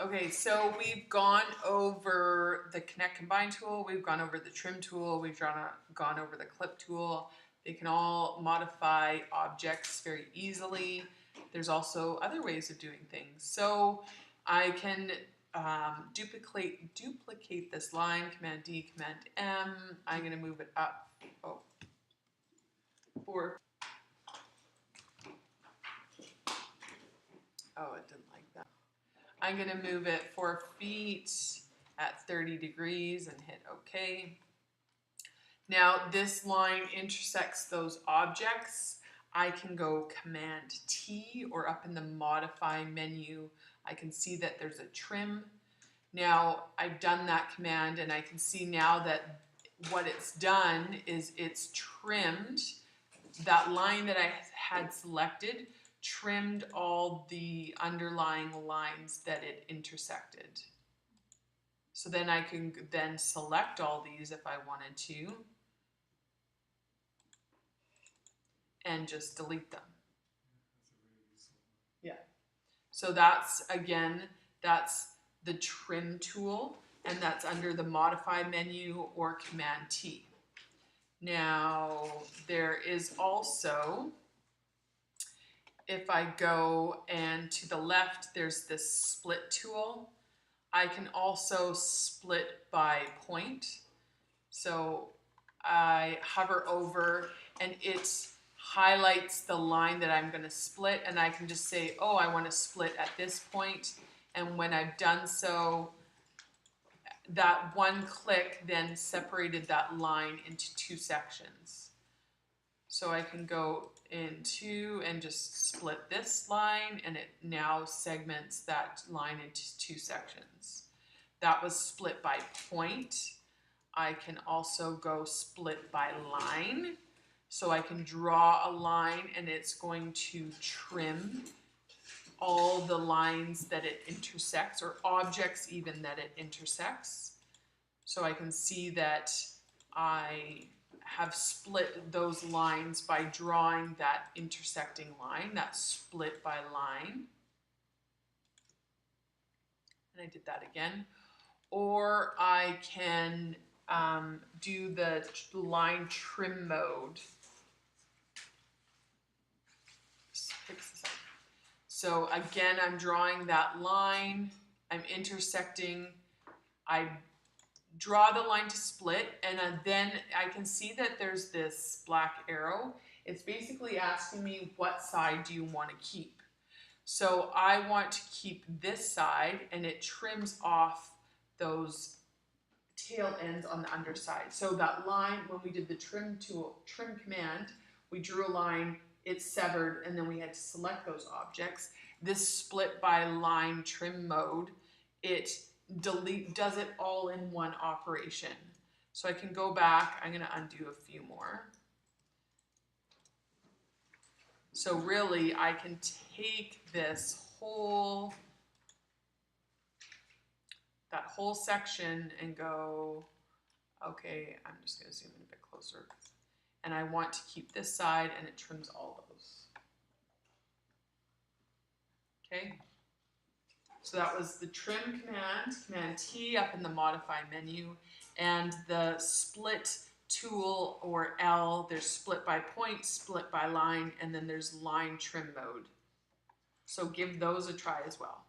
Okay, so we've gone over the Connect Combine tool, we've gone over the Trim tool, we've gone over the Clip tool. They can all modify objects very easily. There's also other ways of doing things. So I can duplicate this line, Command D, Command M. I'm going to move it up. Oh, 4. Oh, it didn't like that. I'm going to move it 4 feet at 30 degrees and hit OK. Now this line intersects those objects. I can go Command T, or up in the Modify menu, I can see that there's a trim. Now I've done that command and I can see now that what it's done is it's trimmed that line that I had selected, trimmed all the underlying lines that it intersected. So then I can then select all these if I wanted to and just delete them. Yeah. So that's, again, that's the Trim tool, and that's under the Modify menu or Command T. Now there is also, if I go and to the left, there's this Split tool. I can also split by point. So I hover over and it highlights the line that I'm going to split, and I can just say, oh, I want to split at this point. And when I've done so, that one click then separated that line into 2 sections. So I can go into and just split this line, and it now segments that line into 2 sections. That was split by point. I can also go split by line. So I can draw a line and it's going to trim all the lines that it intersects, or objects even that it intersects. So I can see that I have split those lines by drawing that intersecting line, that split by line. And I did that again. Or I can do the line trim mode. Fix this up. So again, I'm drawing that line, I'm intersecting, I draw the line to split, and then I can see that there's this black arrow. It's basically asking me, what side do you want to keep? So I want to keep this side, and it trims off those tail ends on the underside. So that line, when we did the trim command, we drew a line, it severed, and then we had to select those objects. This split by line trim mode, it does it all in one operation. So I can go back, I'm going to undo a few more. So really I can take this whole, that whole section and go, okay, I'm just going to zoom in a bit closer. And I want to keep this side, and it trims all those. Okay. So that was the trim command, Command T up in the Modify menu, and the split tool, or L, there's split by point, split by line, and then there's line trim mode. So give those a try as well.